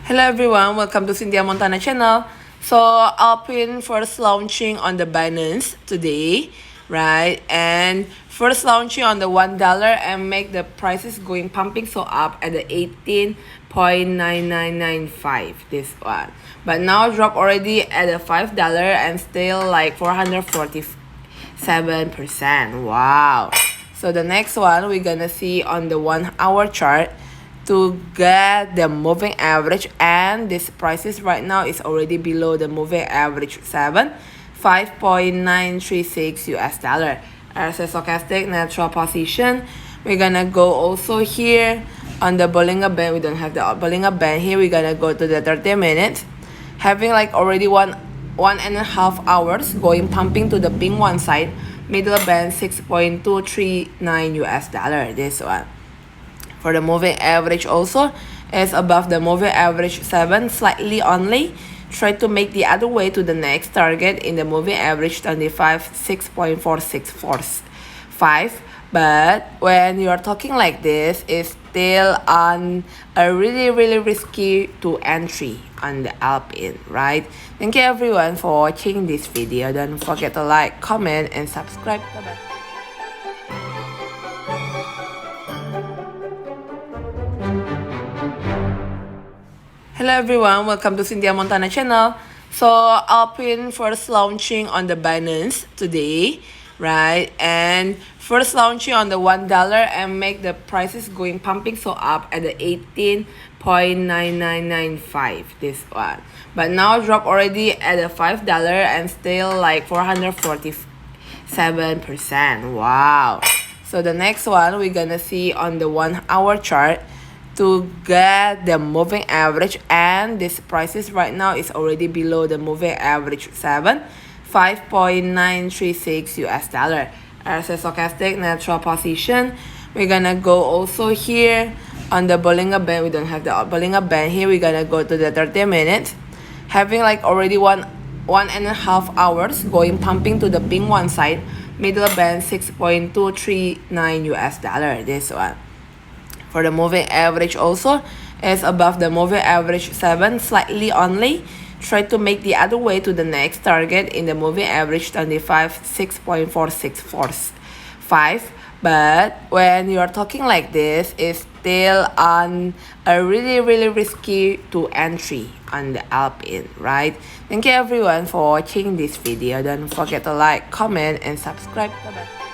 Hello everyone, welcome to Cynthia Montana channel. So Alpine first launching on the Binance today, right? And first launching on the $1 and make the prices going pumping so up at the 18.9995 this one. But now drop already at the $5 and still like 447%. Wow. So the next one we're gonna see on the 1 hour chart to get the moving average, and this prices right now is already below the moving average 5.936 US dollar. As a stochastic natural position, we're gonna go also here on the Bollinger Band. We don't have the Bollinger Band here. We're gonna go to the 30 minutes, having like already one and a half hours going pumping to the pink one side, middle band 6.239 US dollar this one. For the moving average also is above the moving average 7 slightly only. Try to make the other way to the next target in the moving average 25 6.4645. But when you're talking like this, it's still on a really risky to entry on the Alpine, right? Thank you everyone for watching this video. Don't forget to like, comment, and subscribe. Bye bye. Hello everyone, welcome to Cynthia Montana channel. So Alpine first launching on the Binance today, right? And first launching on the $1 and make the prices going pumping so up at the 18.9995 this one. But now drop already at the $5 and still like 447%. Wow. So the next one we're gonna see on the 1 hour chart to get the moving average, and this prices right now is already below the moving average 5.936 US dollar. As a stochastic natural position, we're gonna go also here on the Bollinger Band. We don't have the Bollinger Band here. We're gonna go to the 30 minutes, having like already one and a half hours going pumping to the pink one side, middle band 6.239 US dollar this one. For the moving average also is above the moving average 7 slightly only. Try to make the other way to the next target in the moving average 25 6.4645. But when you're talking like this, it's still on a really risky to entry on the Alpine, right? Thank you everyone for watching this video. Don't forget to like, comment, and subscribe. Bye bye.